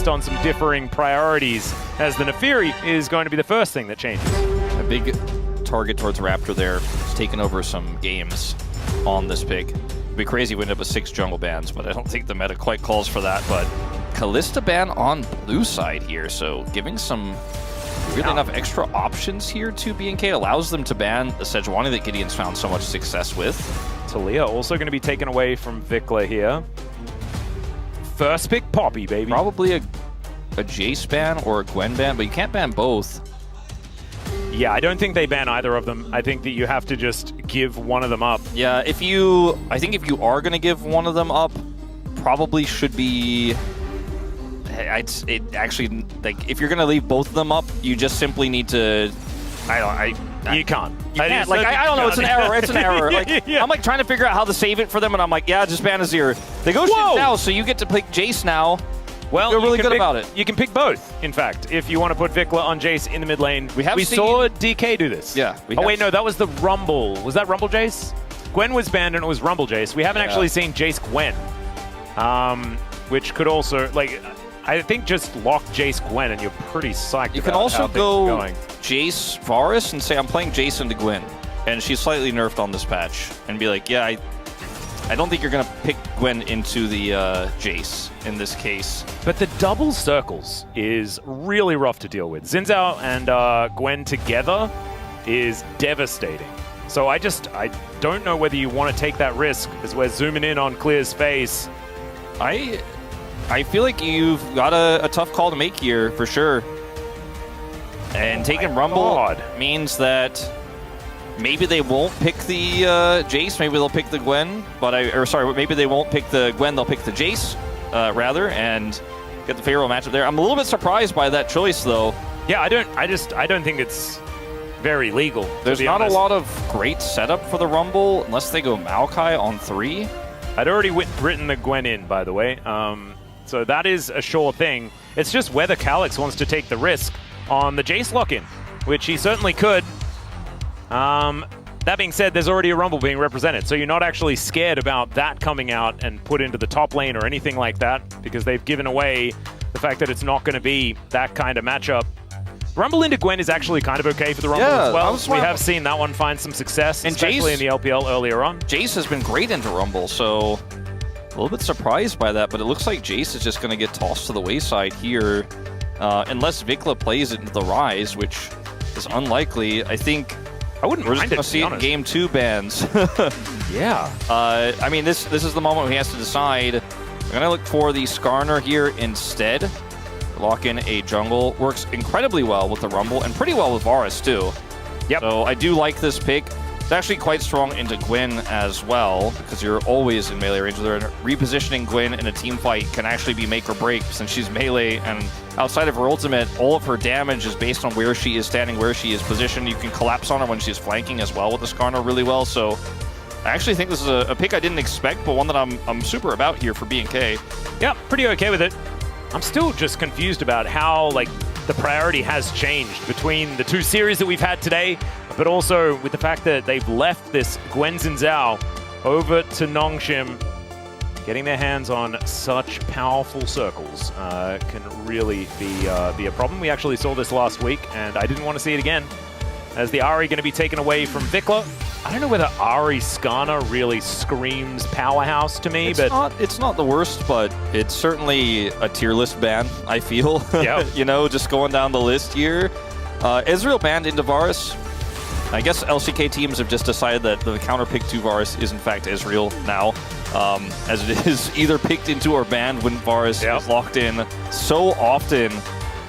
based on some differing priorities, as the Nefiri is going to be the first thing that changes. A big target towards Raptor there. He's taken over some games on this pick. It'd be crazy if we end up with 6 jungle bans, but I don't think the meta quite calls for that. But Kalista ban on blue side here, so giving some really enough extra options here to BNK, allows them to ban the Sejuani that Gideon's found so much success with. Talia also going to be taken away from Vicla here. First pick Poppy, baby. Probably a Jace ban or a Gwen ban, but you can't ban both. Yeah, I don't think they ban either of them. I think that you have to just give one of them up. Yeah, I think if you are going to give one of them up, probably should be... actually, like, if you're going to leave both of them up, you just simply need to... You can't. I don't know. It's an error. It's an error. Like, yeah. I'm like trying to figure out how to save it for them, and I'm like, yeah, just ban Azir. They go now, so you get to pick Jace now. Well, you're really good about it. You can pick both, in fact, if you want to put Vicla on Jace in the mid lane. We saw DK do this. Yeah. Oh, wait, no, that was the Rumble. Was that Rumble Jace? Gwen was banned, and it was Rumble Jace. We haven't actually seen Jace Gwen, which could also, like, I think just lock Jace Gwen, and you're pretty psyched. You can also go Jace Varus and say, I'm playing Jace into Gwen, and she's slightly nerfed on this patch, and be like, yeah, I don't think you're going to pick Gwen into the Jace in this case. But the double circles is really rough to deal with. Xin Zhao and Gwen together is devastating. So I don't know whether you want to take that risk as we're zooming in on Clear's face. I feel like you've got a tough call to make here, for sure. And taking Rumble means that maybe they won't pick the Jace, maybe they'll pick the Gwen, maybe they won't pick the Gwen, they'll pick the Jace, rather, and get the favorable matchup there. I'm a little bit surprised by that choice, though. Yeah, I don't think it's very legal. There's not a lot of great setup for the Rumble, unless they go Maokai on 3. I'd already written the Gwen in, by the way. So that is a sure thing. It's just whether Calix wants to take the risk on the Jace lock-in, which he certainly could. That being said, there's already a Rumble being represented, so you're not actually scared about that coming out and put into the top lane or anything like that, because they've given away the fact that it's not going to be that kind of matchup. Rumble into Gwen is actually kind of okay for the Rumble as well. We have seen that one find some success, and especially in the LPL earlier on. Jace has been great into Rumble, so a little bit surprised by that, but it looks like Jace is just going to get tossed to the wayside here, unless Vicla plays it into the Rise, which is unlikely. I think we're just going to see it in Game 2 bans. Yeah. I mean, this is the moment he has to decide. We're going to look for the Skarner here instead. Lock in a jungle. Works incredibly well with the Rumble, and pretty well with Varus, too. Yep. So I do like this pick. It's actually quite strong into Gwen as well, because you're always in melee range with her. Repositioning Gwen in a team fight can actually be make or break, since she's melee, and outside of her ultimate, all of her damage is based on where she is standing, where she is positioned. You can collapse on her when she's flanking as well with the Skarner really well. So I actually think this is a pick I didn't expect, but one that I'm super about here for BNK. Yeah, pretty okay with it. I'm still just confused about how, like, the priority has changed between the 2 series that we've had today, but also with the fact that they've left this Gwen Xin Zhao over to Nongshim. Getting their hands on such powerful circles can really be a problem. We actually saw this last week, and I didn't want to see it again. As the Ahri going to be taken away from Vicla. I don't know whether Ahri Skarner really screams powerhouse to me, it's not the worst, but it's certainly a tier list ban, I feel. Yeah. You know, just going down the list here. Ezreal banned into Varus. I guess LCK teams have just decided that the counter pick to Varus is in fact Ezreal now, as it is either picked into or banned when Varus is locked in so often.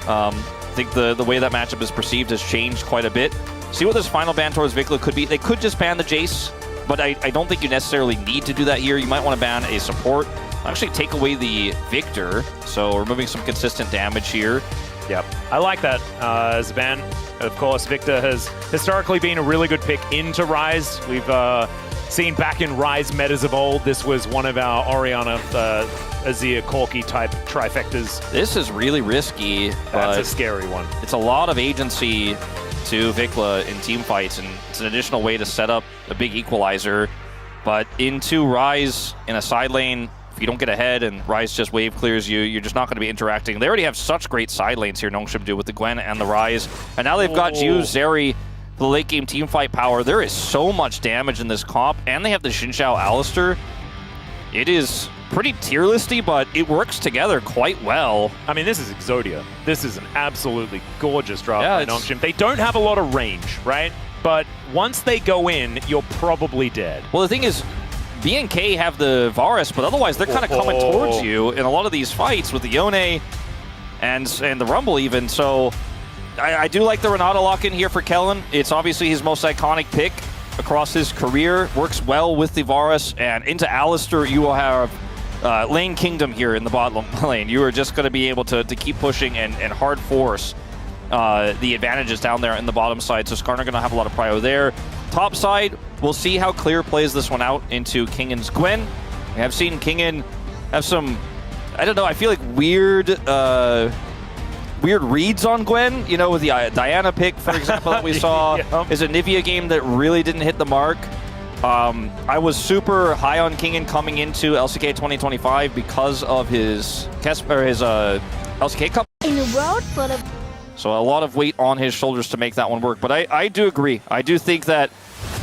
I think the way that matchup is perceived has changed quite a bit. See what this final ban towards Vicla could be. They could just ban the Jace, but I don't think you necessarily need to do that here. You might want to ban a support. Actually take away the Victor, so removing some consistent damage here. Yep, I like that as a ban. Of course, Victor has historically been a really good pick into Rise. We've seen back in Rise metas of old, this was one of our Orianna, Azir, Corki type trifectas. This is really risky. That's a scary one. It's a lot of agency to Vicla in team fights, and it's an additional way to set up a big equalizer. But into Rise in a side lane, If you don't get ahead and Ryze just wave clears you, you're just not going to be interacting. They already have such great side lanes here, Nongshim do, with the Gwen and the Ryze. And now they've got Jiwoo, Zeri, the late game team fight power. There is so much damage in this comp, and they have the Xin Zhao Alistar. It is pretty tier listy, but it works together quite well. I mean, this is Exodia. This is an absolutely gorgeous draft Yeah, by Nongshim. They don't have a lot of range, right? But once they go in, you're probably dead. Well, the thing is, BNK have the Varus, but otherwise they're kind of coming towards you in a lot of these fights with the Yone and the Rumble even. So I do like the Renata lock-in here for Kellin. It's obviously his most iconic pick across his career. Works well with the Varus, and into Alistar you will have lane kingdom here in the bot lane. You are just going to be able to keep pushing and hard force the advantages down there in the bottom side. So Skarner going to have a lot of prio there. Top side, we'll see how Clear plays this one out into Kingen's Gwen. We have seen Kingen have some, I don't know, I feel like weird reads on Gwen, you know, with the Diana pick, for example, that we saw. Is a Nivea game that really didn't hit the mark. I was super high on Kingen coming into LCK 2025 because of his LCK Cup. In the world full of... So a lot of weight on his shoulders to make that one work. But I do agree. I do think that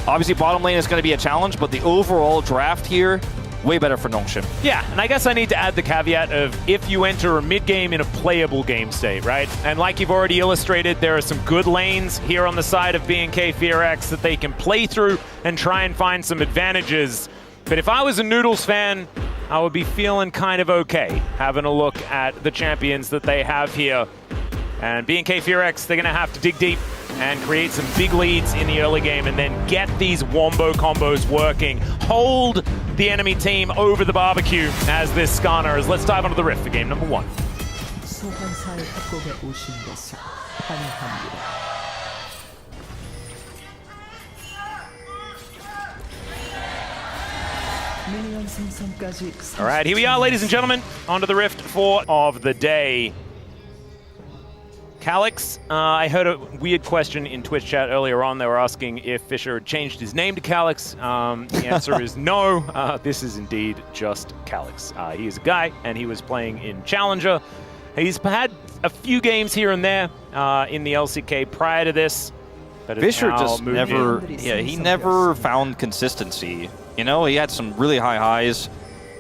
obviously bottom lane is going to be a challenge, but the overall draft here, way better for Nongshim. Yeah, and I guess I need to add the caveat of if you enter a mid-game in a playable game state, right? And like you've already illustrated, there are some good lanes here on the side of BNK FEARX that they can play through and try and find some advantages. But if I was a Noodles fan, I would be feeling kind of okay having a look at the champions that they have here. And BNK FEARX, they're going to have to dig deep and create some big leads in the early game and then get these wombo combos working. Hold the enemy team over the barbecue as this Skarner. Let's dive onto the Rift for game number 1. 소환사의 협곡에 오신 것을 환영합니다. 미니언 생성까지. All right, here we are, ladies and gentlemen, onto the Rift 4 of the day. Calix, I heard a weird question in Twitch chat earlier on. They were asking if Fisher had changed his name to Calix. The answer is no. This is indeed just Calix. He is a guy, and he was playing in Challenger. He's had a few games here and there in the LCK prior to this. But Fisher just never, he never found consistency. You know, he had some really high highs.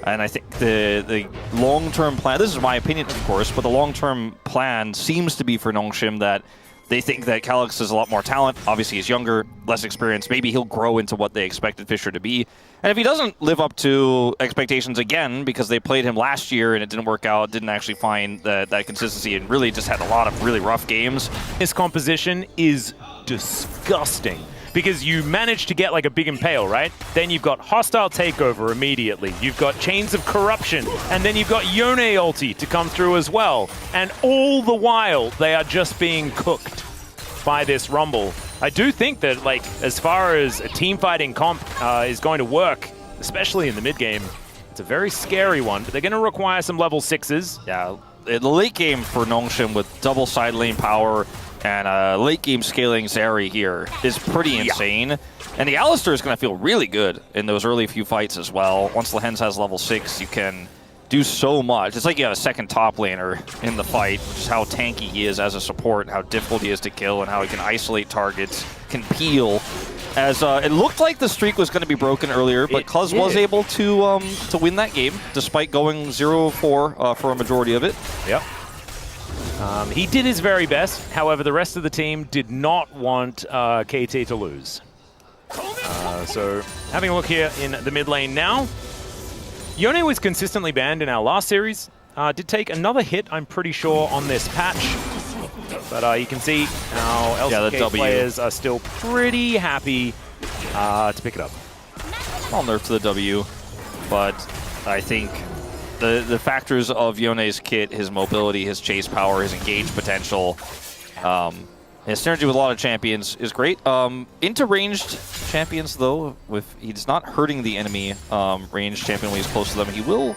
And I think the long-term plan, this is my opinion, of course, but the long-term plan seems to be for Nongshim that they think that Calix has a lot more talent. Obviously, he's younger, less experienced. Maybe he'll grow into what they expected Fisher to be. And if he doesn't live up to expectations again, because they played him last year and it didn't work out, didn't actually find that consistency, and really just had a lot of really rough games. His composition is disgusting. Because you manage to get like a big impale, right? Then you've got hostile takeover immediately. You've got chains of corruption, and then you've got Yone ulti to come through as well. And all the while, they are just being cooked by this Rumble. I do think that, like, as far as a team fighting comp is going to work, especially in the mid game, it's a very scary one. But they're going to require some level 6s. Yeah, in the late game for Nongshim with double side lane power. And late game scaling Zeri here is pretty insane. Yeah. And the Alistar is going to feel really good in those early few fights as well. Once Lehends has level 6, you can do so much. It's like you have a second top laner in the fight, which is how tanky he is as a support, how difficult he is to kill, and how he can isolate targets, can peel. As it looked like the streak was going to be broken earlier, but Cuz was able to win that game, despite going 0-4 for a majority of it. Yep. He did his very best. However, the rest of the team did not want KT to lose. So having a look here in the mid lane now. Yone was consistently banned in our last series. Did take another hit, I'm pretty sure, on this patch. But you can see our LCK players are still pretty happy to pick it up. Small nerf to the W, but I think the factors of Yone's kit, his mobility, his chase power, his engage potential, his synergy with a lot of champions is great. Into ranged champions, though, he's not hurting the enemy ranged champion when he's close to them. He will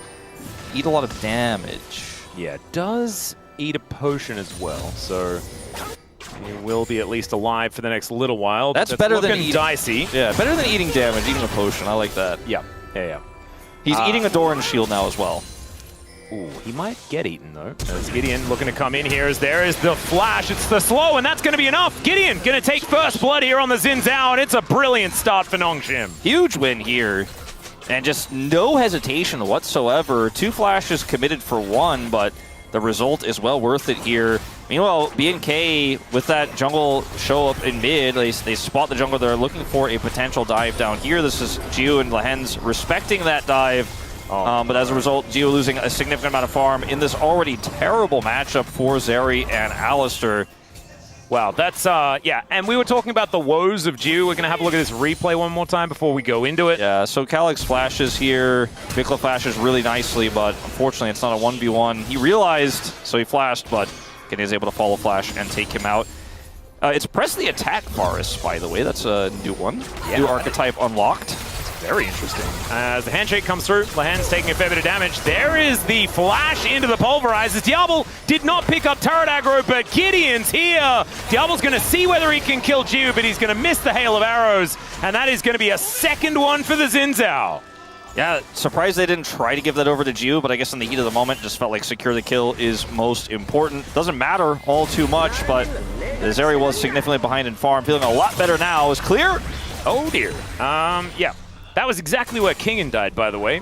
eat a lot of damage. Yeah, does eat a potion as well, so he will be at least alive for the next little while. That's better than eating dicey. Yeah, better than eating damage, eating a potion. I like that. Yeah, yeah, yeah. He's eating a Doran shield now as well. Ooh, he might get eaten, though. As Gideon looking to come in here as there is the flash. It's the slow, and that's going to be enough. Gideon going to take first blood here on the Xin Zhao, and it's a brilliant start for Nongshim. Huge win here, and just no hesitation whatsoever. 2 flashes committed for 1, but the result is well worth it here. Meanwhile, BNK, with that jungle show up in mid, they spot the jungle. They're looking for a potential dive down here. This is Jiwoo and Lehends respecting that dive. But as a result, Jiwoo losing a significant amount of farm in this already terrible matchup for Zeri and Alistar. Wow, that's, yeah, and we were talking about the woes of Jiwoo. We're going to have a look at this replay one more time before we go into it. Yeah, so Calix flashes here. Vicla flashes really nicely, but unfortunately it's not a 1v1. He realized, so he flashed, but Kingen is able to follow flash and take him out. It's press the attack Varus, by the way. That's a new one. Yeah. New archetype unlocked. Very interesting. As the handshake comes through, Lehends taking a fair bit of damage. There is the flash into the pulverizers. Diable did not pick up turret aggro, but Gideon's here. Diable's going to see whether he can kill Jiwoo, but he's going to miss the hail of arrows, and that is going to be a second one for the Xin Zhao. Yeah, surprised they didn't try to give that over to Jiwoo, but I guess in the heat of the moment, just felt like secure the kill is most important. Doesn't matter all too much, but Zeri was significantly behind in farm. Feeling a lot better now. Is clear? Oh dear. Yeah. That was exactly where Kingen died, by the way,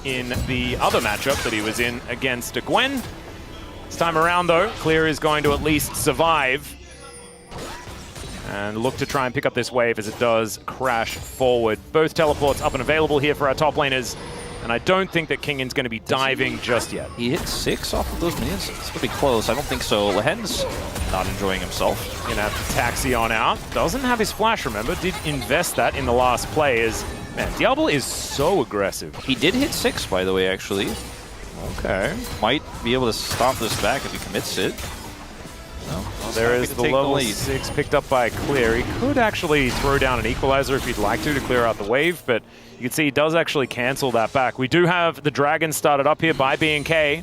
in the other matchup that he was in against a Gwen. This time around, though, Clear is going to at least survive and look to try and pick up this wave as it does crash forward. Both teleports up and available here for our top laners, and I don't think that Kingen's going to be diving just yet. He hit 6 off of those minions. It's going to be close. I don't think so. Lehends not enjoying himself. Gonna have to taxi on out. Doesn't have his flash, remember. Did invest that in the last play as... Man, Diable is so aggressive. He did hit 6, by the way, actually. Okay. Might be able to stomp this back if he commits it. No, there is the level 6 picked up by Clear. He could actually throw down an equalizer if he'd like to clear out the wave, but you can see he does actually cancel that back. We do have the Dragon started up here by BNK.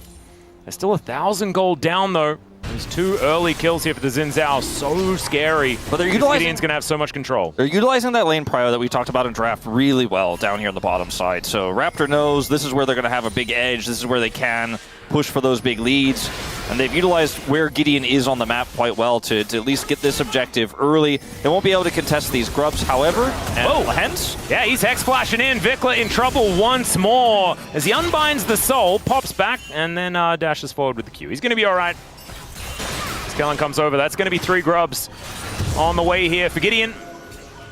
There's still 1,000 gold down, though. There's 2 early kills here for the Xin Zhao. So scary. But they're utilizing... Gideon's going to have so much control. They're utilizing that lane prio that we talked about in draft really well down here on the bottom side. So Raptor knows this is where they're going to have a big edge. This is where they can push for those big leads. And they've utilized where Gideon is on the map quite well to at least get this objective early. They won't be able to contest these grubs, however. And Lehends? Yeah, he's Hex flashing in. Vicla in trouble once more as he unbinds the soul, pops back, and then dashes forward with the Q. He's going to be all right. Kellin comes over. That's going to be 3 grubs on the way here for Gideon.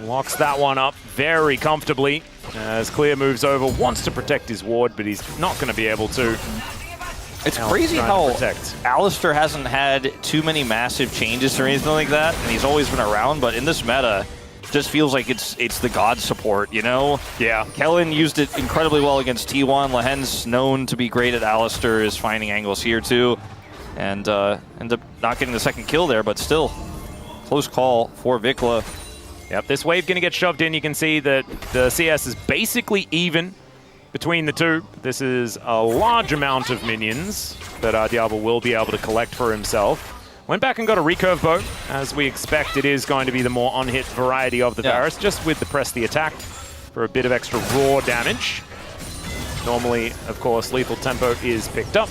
Locks that one up very comfortably as Clear moves over. Wants to protect his ward, but he's not going to be able to. It's crazy how Alistar hasn't had too many massive changes or anything like that, and he's always been around, but in this meta, just feels like it's the god support, you know? Yeah. Kellin used it incredibly well against T1. Lehends, known to be great at Alistar, is finding angles here too. And end up not getting the second kill there, but still, close call for Vicla. Yep, this wave going to get shoved in. You can see that the CS is basically even between the two. This is a large amount of minions that Diable will be able to collect for himself. Went back and got a recurve bow. As we expect, it is going to be the more unhit variety of the Varus, just with the press the attack for a bit of extra raw damage. Normally, of course, lethal tempo is picked up.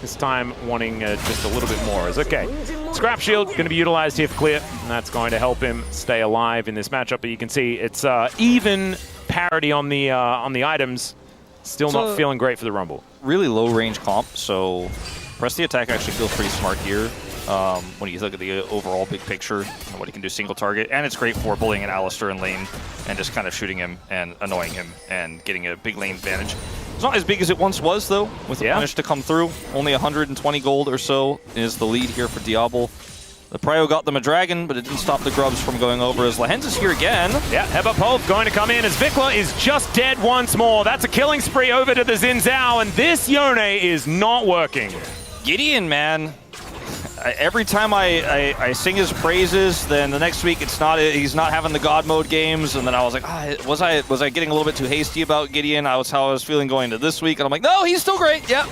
This time wanting just a little bit more is okay. Scrap shield going to be utilized here for Clear, and that's going to help him stay alive in this matchup. But you can see it's even parity on the items. Still not feeling great for the Rumble. Really low range comp, so press the attack actually feels pretty smart here. When you look at the overall big picture and what he can do single target, and it's great for bullying an Alistar in lane and just kind of shooting him and annoying him and getting a big lane advantage. It's not as big as it once was, though, with the punish to come through. Only 120 gold or so is the lead here for Diable. The prio got them a dragon, but it didn't stop the grubs from going over as Lehends is here again. Yeah, Headbutt Pulp going to come in as Vicla is just dead once more. That's a killing spree over to the Xin Zhao, and this Yone is not working. Gideon, man. Every time I sing his praises, then the next week he's not having the God mode games, and then I was like, was I getting a little bit too hasty about Gideon? How I was feeling going to this week, and I'm like, no, he's still great. Yep.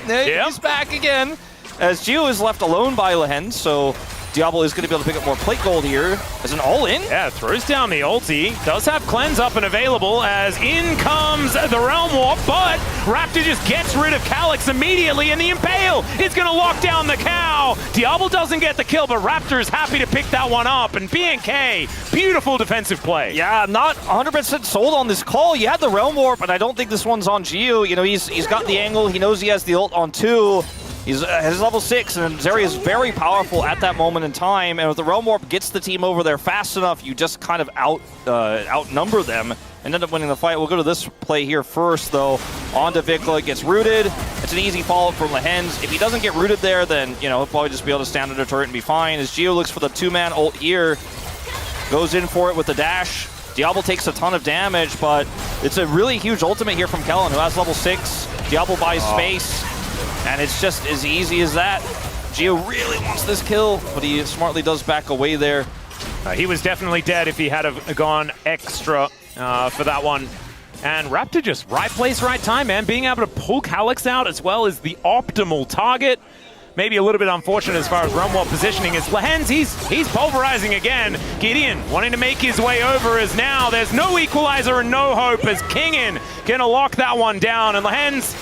He's back again. As Jiwoo is left alone by Lehends, so Diable is going to be able to pick up more plate gold here as an all-in. Yeah, throws down the ulti. Does have cleanse up and available as in comes the Realm Warp, but Raptor just gets rid of Calix immediately, and the Impale is going to lock down the cow. Diable doesn't get the kill, but Raptor is happy to pick that one up, and BNK, beautiful defensive play. Yeah, I'm not 100% sold on this call. You had the Realm Warp, but I don't think this one's on Jiwoo. You know, he's got the angle. He knows he has the ult on 2. He's level 6, and Zeri is very powerful at that moment in time. And if the Realm Warp gets the team over there fast enough, you just kind of outnumber them and end up winning the fight. We'll go to this play here first, though. On to Vicla, gets rooted. It's an easy follow-up from Lehends. If he doesn't get rooted there, then, you know, he'll probably just be able to stand under turret and be fine. As Jiwoo looks for the 2-man ult here, goes in for it with the dash. Diable takes a ton of damage, but it's a really huge ultimate here from Kellin, who has level 6. Diable buys space. And it's just as easy as that. Jiwoo really wants this kill, but he smartly does back away there. He was definitely dead if he had have gone extra for that one. And Raptor just right place, right time, man. Being able to pull Calix out as well as the optimal target. Maybe a little bit unfortunate as far as Realm Warp positioning is. Lehends, he's pulverizing again. Gideon wanting to make his way over as now there's no equalizer and no hope as Kingen gonna lock that one down. And Lehends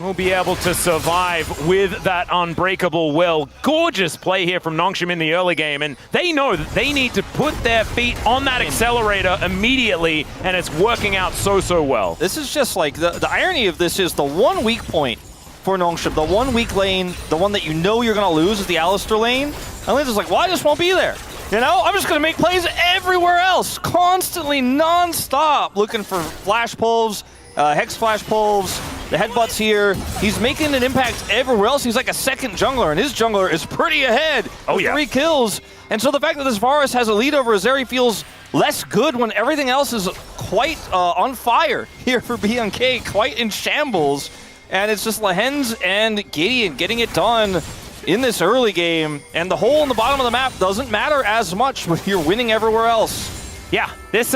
will be able to survive with that unbreakable will. Gorgeous play here from Nongshim in the early game, and they know that they need to put their feet on that accelerator immediately, and it's working out so well. This is just like, the irony of this is the one weak point for Nongshim, the one weak lane, the one that you know you're going to lose is the Alistar lane. And Lynn's like, well, I just won't be there. You know, I'm just going to make plays everywhere else, constantly, non-stop, looking for flash pulls, hex flash pulls, the headbutts here. He's making an impact everywhere else. He's like a second jungler, and his jungler is pretty ahead. Oh, yeah. 3 kills. And so the fact that this Varus has a lead over Zeri feels less good when everything else is quite on fire here for BNK, quite in shambles. And it's just Lehends and Gideon getting it done in this early game. And the hole in the bottom of the map doesn't matter as much when you're winning everywhere else. Yeah, this,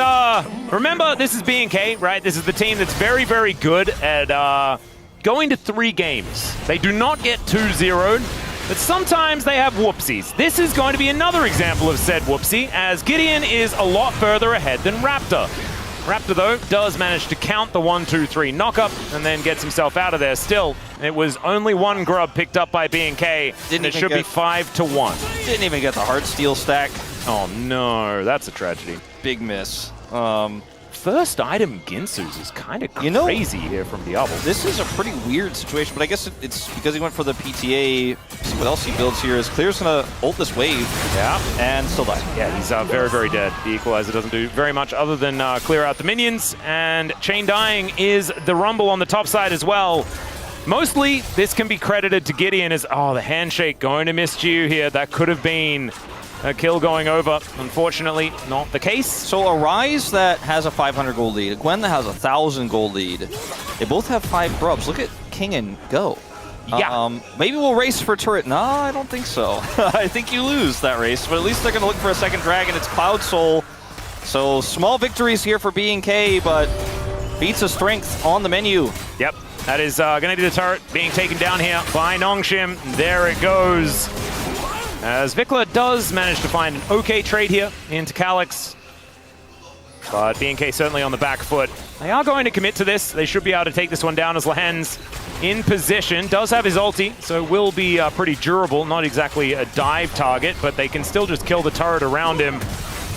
remember, this is BNK, right? This is the team that's very good at going to 3 games. They do not get 2-0'd, but sometimes they have whoopsies. This is going to be another example of said whoopsie, as Gideon is a lot further ahead than Raptor. Raptor, though, does manage to count the 1-2-3 knockup and then gets himself out of there. Still, it was only 1 grub picked up by BNK, and it should be 5-1. Didn't even get the Heartsteel stack. Oh no, that's a tragedy. Big miss. First item Ginsu's is kind of crazy here from Diable. This is a pretty weird situation, but I guess it's because he went for the PTA. See what else he builds here. Is Clear's gonna ult this wave. Yeah. And still die. Yeah, he's very dead. The Equalizer doesn't do very much other than clear out the minions, and Chain Dying is the Rumble on the top side as well. Mostly, this can be credited to Gideon as, oh, the handshake going to miss you here. That could have been a kill going over. Unfortunately, not the case. So a Ryze that has a 500 gold lead, a Gwen that has a 1,000 gold lead, they both have 5 grubs. Look at Kingen go. Yeah. Maybe we'll race for turret. No, I don't think so. I think you lose that race, but at least they're going to look for a second dragon. It's Cloud Soul. So small victories here for BNK, but beats of strength on the menu. Yep. That is going to be the turret being taken down here by Nongshim. There it goes. As Vicla does manage to find an okay trade here into Calix. But BNK certainly on the back foot. They are going to commit to this. They should be able to take this one down as Lehends in position. Does have his ulti, so will be pretty durable. Not exactly a dive target, but they can still just kill the turret around him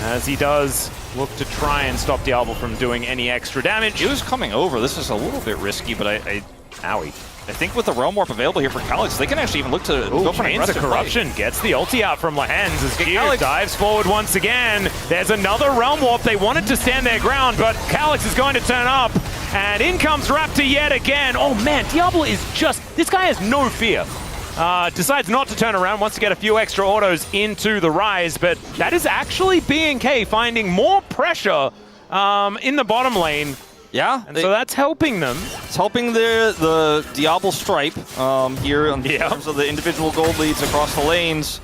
as he does look to try and stop Diable from doing any extra damage. He was coming over. This is a little bit risky, but Owie. I think with the Realm Warp available here for Calix, they can actually even look to go for an aggressive corruption play. Gets the ulti out from Lehends as Calix dives forward once again. There's another Realm Warp. They wanted to stand their ground, but Calix is going to turn up, and in comes Raptor yet again. Oh man, Diable is just, this guy has no fear. Decides not to turn around, wants to get a few extra autos into the Ryze, but that is actually BNK finding more pressure in the bottom lane. Yeah, and so that's helping them. It's helping the Diable stripe here in terms of the individual gold leads across the lanes.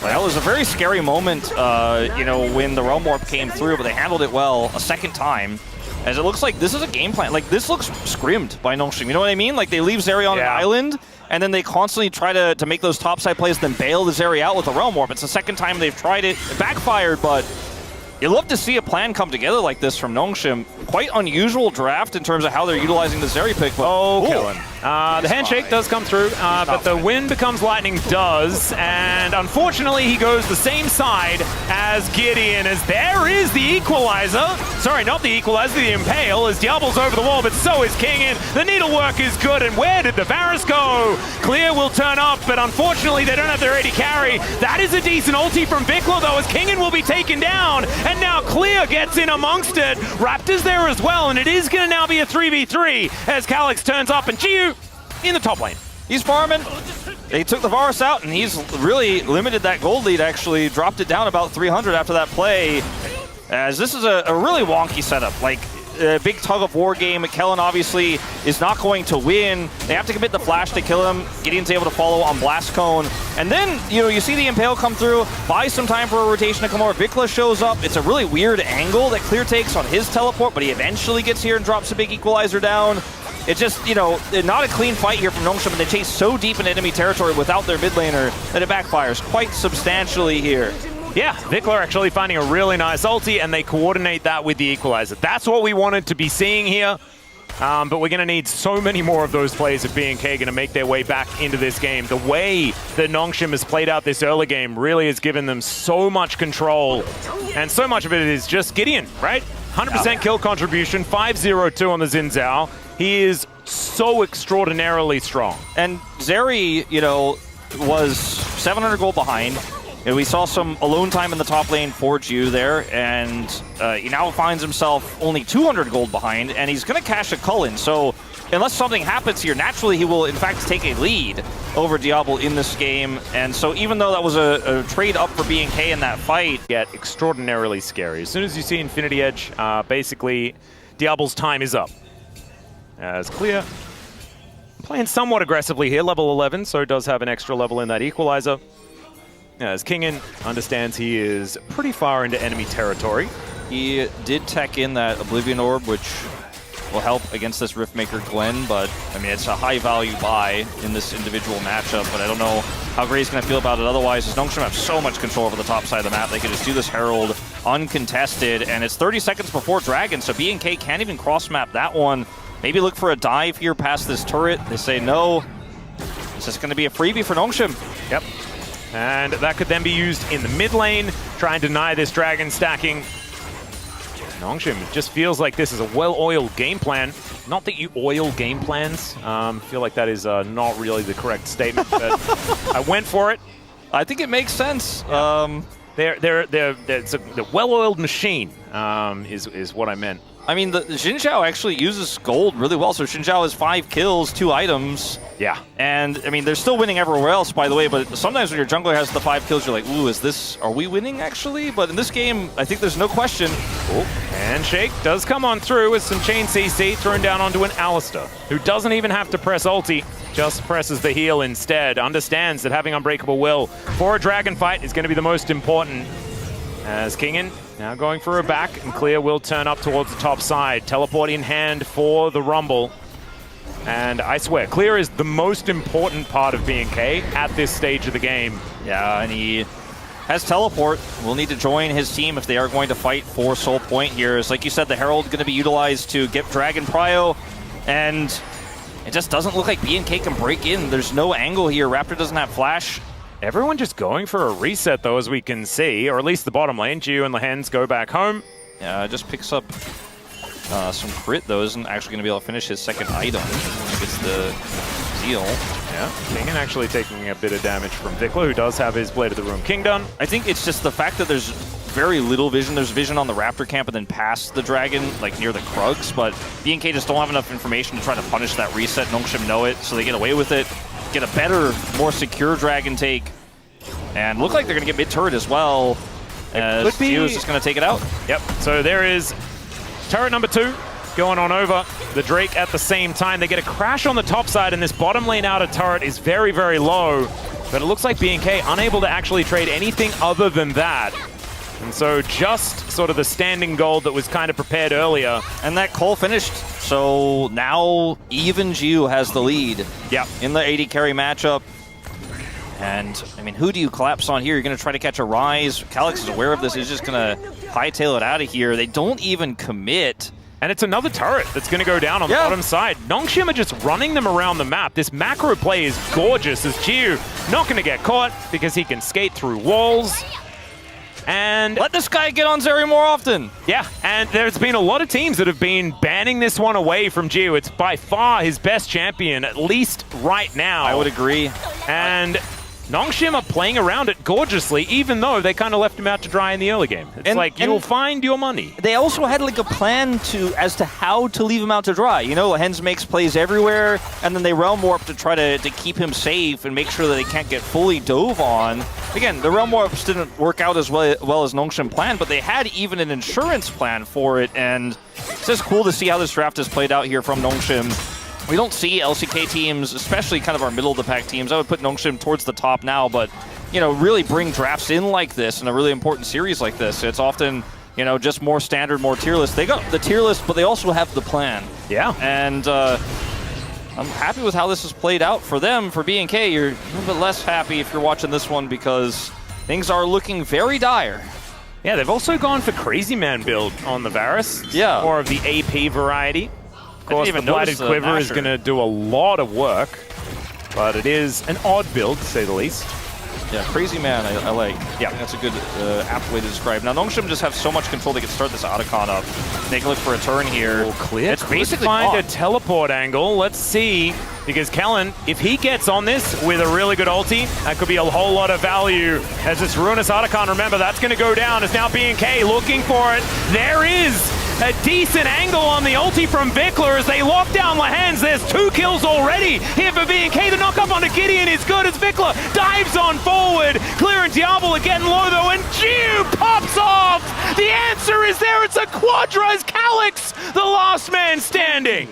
Well, it was a very scary moment, you know, when the Realm Warp came through, but they handled it well a second time. as it looks like this is a game plan. Like, this looks scrimmed by Nongshim, you know what I mean? Like, they leave Zeri on an island, and then they constantly try to make those topside plays, then bail the Zeri out with a Realm Warp. It's the second time they've tried it. It backfired, but you love to see a plan come together like this from Nongshim. Quite unusual draft in terms of how they're utilizing the Zeri pick. But Kellin. The handshake does come through, but the wind becomes lightning does, and unfortunately he goes the same side as GIDEON, as there is the equalizer. Sorry, not the equalizer, the impale, as Diable's over the wall, but so is Kingen. The needlework is good, and where did the Varus go? Clear will turn up, but unfortunately they don't have their AD carry. That is a decent ulti from Vicla though, as Kingen will be taken down, and now Clear gets in amongst it. Raptor's there as well, and it is going to now be a 3v3 as Calix turns up, and Jiwoo in the top lane. He's farming. They took the Varus out, and he's really limited that gold lead, actually. Dropped it down about 300 after that play, as this is a really wonky setup. Like, a big tug-of-war game. Kellin obviously is not going to win. They have to commit the flash to kill him. Gideon's able to follow on Blast Cone. And then, you see the Impale come through, buy some time for a rotation to come over. Vicla shows up. It's a really weird angle that Clear takes on his teleport, but he eventually gets here and drops a big equalizer down. It's just, not a clean fight here from Nongshim, and they chase so deep into enemy territory without their mid laner that it backfires quite substantially here. Yeah, Vicla actually finding a really nice ulti, and they coordinate that with the equalizer. That's what we wanted to be seeing here, but we're going to need so many more of those plays if BNK going to make their way back into this game. The way that Nongshim has played out this early game really has given them so much control, and so much of it is just GIDEON, right? 100% kill contribution, 5-0-2 on the Xin Zhao. He is so extraordinarily strong. And Zeri, was 700 gold behind. And we saw some alone time in the top lane for Jiwoo there, and he now finds himself only 200 gold behind, and he's going to cash a Kellin. So unless something happens here, naturally he will in fact take a lead over Diable in this game. And so even though that was a trade up for BNK in that fight, get extraordinarily scary. As soon as you see Infinity Edge, basically Diable's time is up. As Clear playing somewhat aggressively here, level 11, so does have an extra level in that equalizer. As Kingen understands he is pretty far into enemy territory. He did tech in that Oblivion Orb, which will help against this Riftmaker Gwen, but I mean, it's a high value buy in this individual matchup, but I don't know how Gray's going to feel about it otherwise, as Nongshim have so much control over the top side of the map. They can just do this Herald uncontested, and it's 30 seconds before Dragon, so BNK can't even cross-map that one. Maybe look for a dive here past this turret. They say no. It's just going to be a freebie for Nongshim. Yep. And that could then be used in the mid lane, try and deny this Dragon stacking. Nongshim, it just feels like this is a well-oiled game plan. Not that you oil game plans. I feel like that is not really the correct statement, but I went for it. I think it makes sense. Yeah. It's a well-oiled machine is what I meant. I mean, the Xin Zhao actually uses gold really well. So Xin Zhao has 5 kills, 2 items. Yeah. And, I mean, they're still winning everywhere else, by the way, but sometimes when your jungler has the 5 kills, you're like, ooh, are we winning, actually? But in this game, I think there's no question. Oh, handshake does come on through with some chain CC thrown down onto an Alistar, who doesn't even have to press ulti, just presses the heal instead. Understands that having Unbreakable Will for a Dragon fight is going to be the most important. As Kingen now going for a back, and Clear will turn up towards the top side. Teleport in hand for the Rumble. And I swear, Clear is the most important part of BNK at this stage of the game. Yeah, and he has teleport. Will need to join his team if they are going to fight for Soul Point here. As like you said, the Herald going to be utilized to get Dragon Prio, and it just doesn't look like BNK can break in. There's no angle here. Raptor doesn't have flash. Everyone just going for a reset, though, as we can see, or at least the bottom lane. Jiwoo and Lehends go back home. Yeah, just picks up some crit, though. Isn't actually going to be able to finish his second item. Gets the Zeal. Yeah, Kingen actually taking a bit of damage from Vicla, who does have his Blade of the Room King done. I think it's just the fact that there's very little vision. There's vision on the Raptor camp and then past the Dragon, like near the Krugs, but BNK just don't have enough information to try to punish that reset. Nongshim know it, so they get away with it. Get a better, more secure Dragon take, and look like they're going to get mid-turret as well, as Jiwoo's just going to take it out. Yep, so there is turret number 2 going on over the Drake at the same time. They get a crash on the top side, and this bottom lane outer turret is very, very low, but it looks like BNK unable to actually trade anything other than that. And so just sort of the standing gold that was kind of prepared earlier. And that call finished. So now even Jiwoo has the lead in the AD carry matchup. And, I mean, who do you collapse on here? You're going to try to catch a Rise. Calix is aware of this. He's just going to hightail it out of here. They don't even commit. And it's another turret that's going to go down on the bottom side. Nongshim are just running them around the map. This macro play is gorgeous as Jiwoo not going to get caught because he can skate through walls. And let this guy get on Zeri more often. Yeah, and there's been a lot of teams that have been banning this one away from Jiwoo. It's by far his best champion, at least right now. I would agree. And Nongshim are playing around it gorgeously, even though they kind of left him out to dry in the early game. It's like, you'll find your money. They also had like a plan as to how to leave him out to dry. You know, Lehends makes plays everywhere, and then they realm warp to try to keep him safe and make sure that they can't get fully dove on. Again, the realm warps didn't work out as well as Nongshim planned, but they had even an insurance plan for it, and it's just cool to see how this draft has played out here from Nongshim. We don't see LCK teams, especially kind of our middle-of-the-pack teams. I would put Nongshim towards the top now, but, you know, really bring drafts in like this in a really important series like this. It's often, you know, just more standard, more tier list. They got the tier list, but they also have the plan. Yeah. And I'm happy with how this has played out for them. For BNK, you're a little bit less happy if you're watching this one because things are looking very dire. Yeah, they've also gone for Crazy Man build on the Varus. Yeah. More of the AP variety. Of course, the Blighted Quiver is going to do a lot of work, but it is an odd build, to say the least. Yeah, Crazy Man, I like. Yeah, that's a good apt way to describe. Now, Nongshim just have so much control they can start this Otacon up. They can look for a turn here. Oh, clear. It's basically find a teleport angle. Let's see, because Kellin, if he gets on this with a really good ulti, that could be a whole lot of value. As this Ruinous Otacon, remember, that's going to go down. It's now BNK looking for it. There is a decent angle on the ulti from Vicla as they lock down Lehends. There's 2 kills already here for BNK. The knock-up onto Gideon is good as Vicla dives on forward. Clear and Diable are getting low though, and Jiwoo pops off! The answer is there, it's a Quadra as Calix, the last man standing.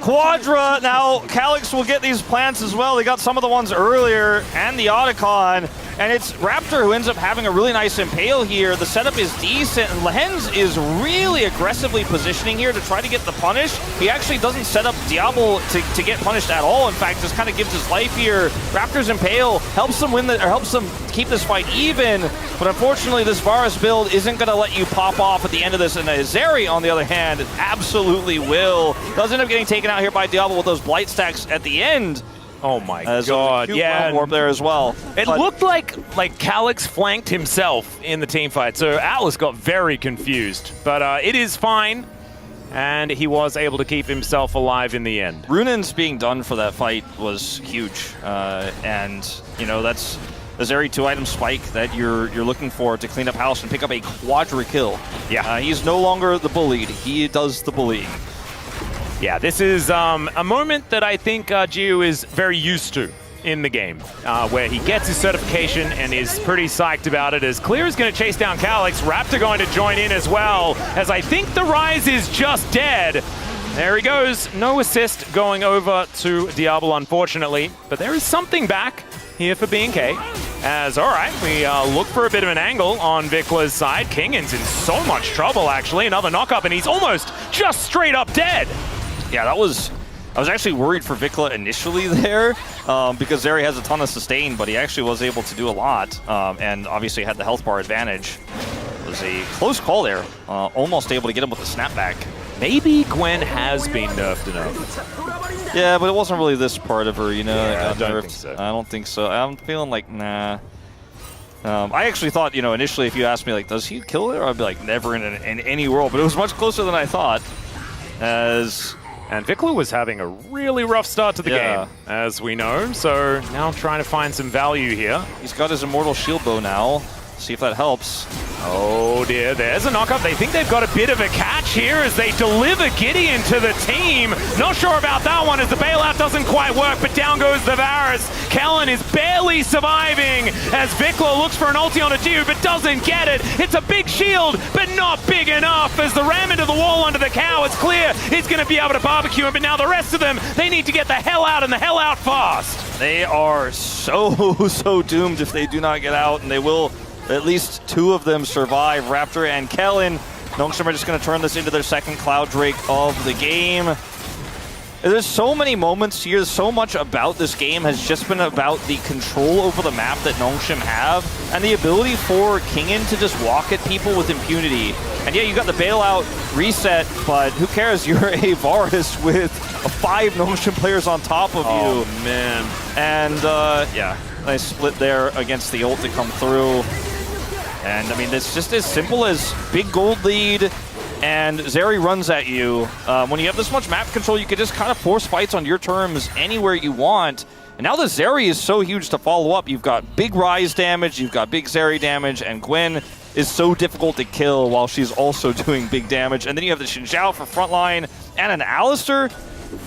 Quadra, now Calix will get these plants as well. They got some of the ones earlier and the Otacon. And it's Raptor who ends up having a really nice impale here. The setup is decent, and Lehends is really aggressively positioning here to try to get the punish. He actually doesn't set up Diable to get punished at all. In fact, just kind of gives his life here. Raptor's impale helps them win helps them keep this fight even. But unfortunately, this Varus build isn't going to let you pop off at the end of this. And Zeri, on the other hand, absolutely will. Does end up getting taken out here by Diable with those blight stacks at the end. Oh my god, yeah. Warp there as well. It looked like Calix flanked himself in the team fight, so Atlus got very confused. But it is fine, and he was able to keep himself alive in the end. Runins being done for that fight was huge, and you know that's the Zeri 2-item spike that you're looking for to clean up house and pick up a Quadra kill. Yeah, he's no longer the bullied; he does the bullying. Yeah, this is a moment that I think Jiwoo is very used to in the game, where he gets his certification and is pretty psyched about it, as Clear is going to chase down Calix. Raptor going to join in as well, as I think the Rise is just dead. There he goes. No assist going over to Diable, unfortunately, but there is something back here for BNK. As, all right, we look for a bit of an angle on Vicla's side. Kingen's in so much trouble, actually. Another knock-up, and he's almost just straight up dead. Yeah, I was actually worried for Vicla initially there because Zeri has a ton of sustain, but he actually was able to do a lot and obviously had the health bar advantage. It was a close call there, almost able to get him with a snapback. Maybe Gwen has been nerfed enough. Yeah, but it wasn't really this part of her, you know. Yeah, I don't think so. I'm feeling like, nah. I actually thought, you know, initially if you asked me, like, does he kill her? I'd be like, never in any world, but it was much closer than I thought. And Vicla was having a really rough start to the game, as we know, so now trying to find some value here. He's got his Immortal Shield Bow now. See if that helps. Oh dear, there's a knockup. They think they've got a bit of a catch here as they deliver Gideon to the team. Not sure about that one as the bailout doesn't quite work, but down goes the Varus. Kellin is barely surviving as Vicla looks for an ulti on a Jiwoo, but doesn't get it. It's a big shield, but not big enough as the ram into the wall under the cow. It's Clear he's going to be able to barbecue him, but now the rest of them, they need to get the hell out and the hell out fast. They are so doomed if they do not get out, and they will At least 2 of them survive. Raptor and Kellin. Nongshim are just going to turn this into their second Cloud Drake of the game. There's so many moments here, so much about this game has just been about the control over the map that Nongshim have, and the ability for Kingen to just walk at people with impunity. And yeah, you got the bailout reset, but who cares? You're a Varus with 5 Nongshim players on top of you. Oh, man. And yeah, nice split there against the ult to come through. And I mean, it's just as simple as big gold lead, and Zeri runs at you. When you have this much map control, you can just kind of force fights on your terms anywhere you want. And now the Zeri is so huge to follow up. You've got big Ryze damage, you've got big Zeri damage, and Gwen is so difficult to kill while she's also doing big damage. And then you have the Xin Zhao for frontline and an Alistair.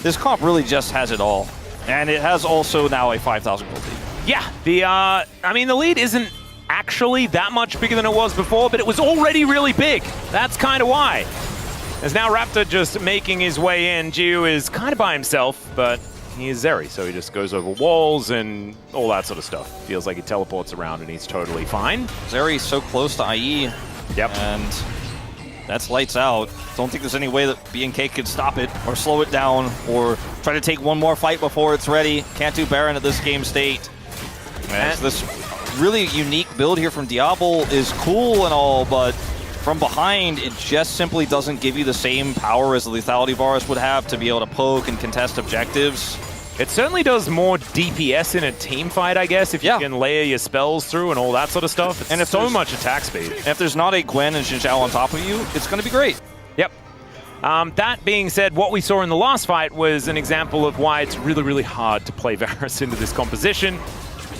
This comp really just has it all. And it has also now a 5,000 gold lead. Yeah, I mean, the lead isn't actually that much bigger than it was before, but it was already really big. That's kind of why. As now Raptor just making his way in. Jiwoo is kind of by himself, but he is Zeri, so he just goes over walls and all that sort of stuff. Feels like he teleports around and he's totally fine. Zeri's so close to IE. Yep. And that's lights out. Don't think there's any way that BNK could stop it or slow it down or try to take one more fight before it's ready. Can't do Baron at this game state. And this really unique build here from Diable is cool and all, but from behind, it just simply doesn't give you the same power as the Lethality Varus would have to be able to poke and contest objectives. It certainly does more DPS in a team fight, I guess, if you can layer your spells through and all that sort of stuff. It's and if so much attack speed. And if there's not a Gwen and Xin Zhao on top of you, it's going to be great. Yep. That being said, what we saw in the last fight was an example of why it's really, really hard to play Varus into this composition.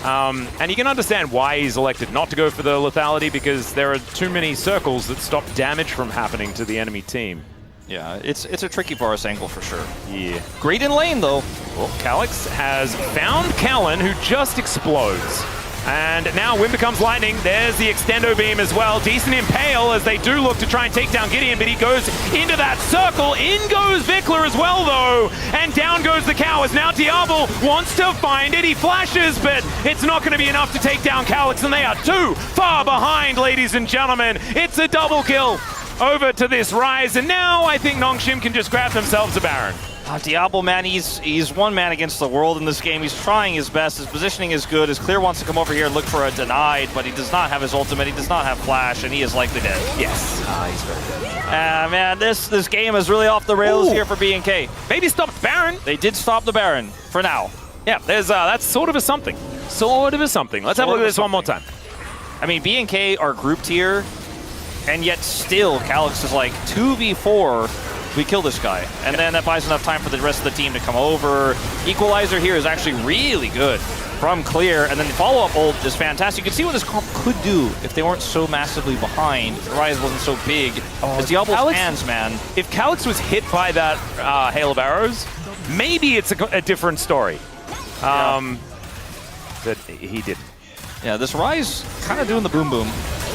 And you can understand why he's elected not to go for the lethality, because there are too many circles that stop damage from happening to the enemy team. Yeah, it's a tricky Varus angle for sure. Yeah. Great in lane, though. Well, Calix has found Kellin, who just explodes. And now Wind becomes lightning. There's the extendo beam as well. Decent impale as they do look to try and take down Gideon, but he goes into that circle. In goes Vicla as well, though. And down goes the cow as now Diable wants to find it. He flashes, but it's not going to be enough to take down Calix, and they are too far behind, ladies and gentlemen. It's a double kill over to this Ryze, and now I think Nongshim can just grab themselves a Baron. Diable, man, he's one man against the world in this game. He's trying his best. His positioning is good. His clear wants to come over here and look for a denied, but he does not have his ultimate. He does not have flash, and he is likely dead. Yes. He's very dead. Man, this game is really off the rails here for BNK. Maybe stop Baron. They did stop the Baron for now. Yeah, there's that's sort of a something. Sort of a something. Let's have a look at this one more time. I mean, BNK are grouped here, and yet still Calix is like 2v4. We kill this guy, and then that buys enough time for the rest of the team to come over. Equalizer here is actually really good from clear, and then the follow-up ult is fantastic. You can see what this comp could do if they weren't so massively behind. The Ryze wasn't so big. It's Diable's hands, man. If Calix was hit by that hail of arrows, maybe it's a different story. But he didn't. Yeah, this Ryze kind of doing the boom boom.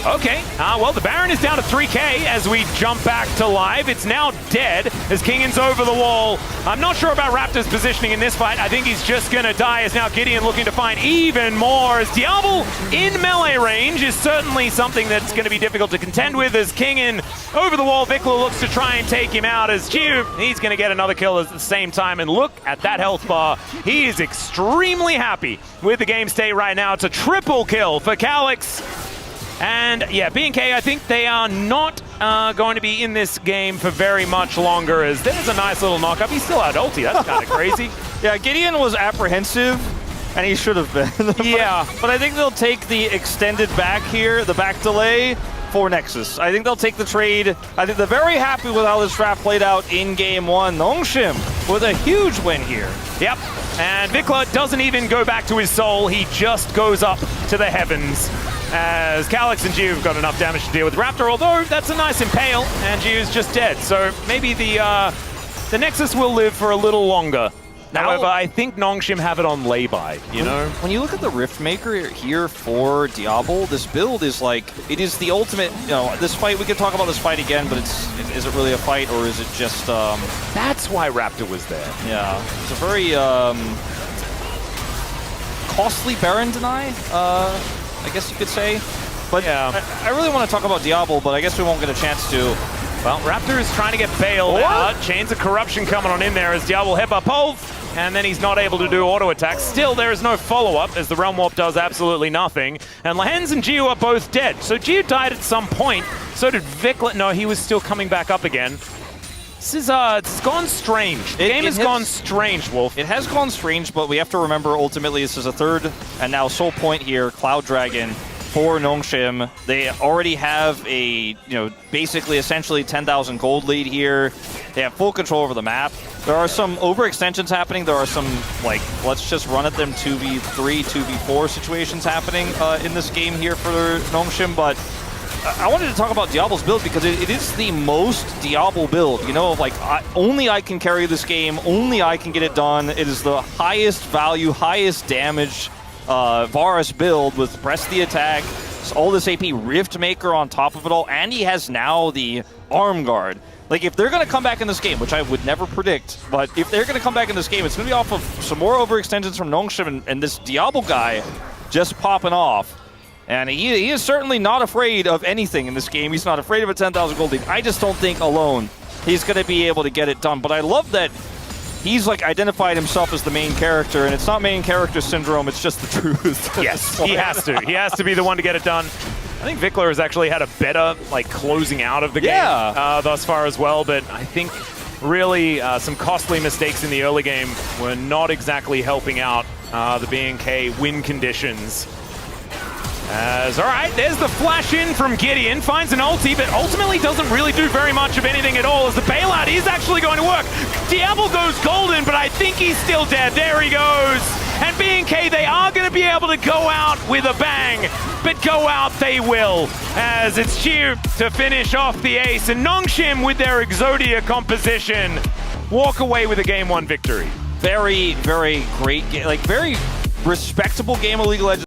Okay, well, the Baron is down to 3K as we jump back to live. It's now dead as Kingen's over the wall. I'm not sure about Raptor's positioning in this fight. I think he's just going to die as now Gideon looking to find even more. As Diable in melee range is certainly something that's going to be difficult to contend with as Kingen over the wall. Vicla looks to try and take him out as Jiwoo, he's going to get another kill at the same time. And look at that health bar. He is extremely happy with the game state right now. It's a triple kill for Calix. And yeah, BNK, I think they are not going to be in this game for very much longer, as there's a nice little knock up. He's still out ulti, that's kind of crazy. Yeah, Gideon was apprehensive, and he should have been. Yeah. But I think they'll take the extended back here, the back delay, for Nexus. I think they'll take the trade. I think they're very happy with how this draft played out in game one. Nongshim with a huge win here. Yep, and Vicla doesn't even go back to his soul. He just goes up to the heavens. As Calix and Jiwoo have got enough damage to deal with Raptor, although that's a nice impale, and Jiwoo's just dead. So maybe the Nexus will live for a little longer. However, I think Nongshim have it on lay-by, you know? When you look at the Riftmaker here for Diable, this build is like, it is the ultimate, you know, this fight, we could talk about this fight again, but is it really a fight, or is it just... That's why Raptor was there. Yeah, it's a very costly Baron deny, I guess you could say. But Yeah. I really want to talk about Diable, but I guess we won't get a chance to. Well, Raptor is trying to get bailed out. Chains of Corruption coming on in there as Diable Hepa pulls, and then he's not able to do auto attacks. Still, there is no follow-up as the Realm Warp does absolutely nothing. And Lehends and Jiwoo are both dead. So Jiwoo died at some point. So did Vicla. No, he was still coming back up again. This is, it's gone strange. The game has gone strange, Wolf. It has gone strange, but we have to remember ultimately this is a third and now sole point here, Cloud Dragon for Nongshim. They already have a, basically essentially 10,000 gold lead here. They have full control over the map. There are some overextensions happening. There are some, let's just run at them 2v3, 2v4 situations happening in this game here for Nongshim, but I wanted to talk about Diable's build because it is the most Diable build. Only I can carry this game, only I can get it done. It is the highest value, highest damage Varus build with Press the Attack, all this AP Rift Maker on top of it all, and he has now the Arm Guard. If they're going to come back in this game, which I would never predict, but if they're going to come back in this game, it's going to be off of some more overextensions from Nongshim and this Diable guy just popping off. And he is certainly not afraid of anything in this game. He's not afraid of a 10,000 gold lead. I just don't think alone he's going to be able to get it done. But I love that he's identified himself as the main character, and it's not main character syndrome, it's just the truth. Yes, he has to. He has to be the one to get it done. I think Vicla has actually had a better closing out of the game thus far as well, but I think really some costly mistakes in the early game were not exactly helping out the BNK win conditions. All right, there's the flash in from GIDEON, finds an ulti, but ultimately doesn't really do very much of anything at all as the bailout is actually going to work. Diable goes golden, but I think he's still dead. There he goes. And BNK, they are going to be able to go out with a bang, but go out they will, as it's Jiwoo to finish off the ace, and Nongshim with their Exodia composition walk away with a Game 1 victory. Very, very great game, very respectable game of League of Legends.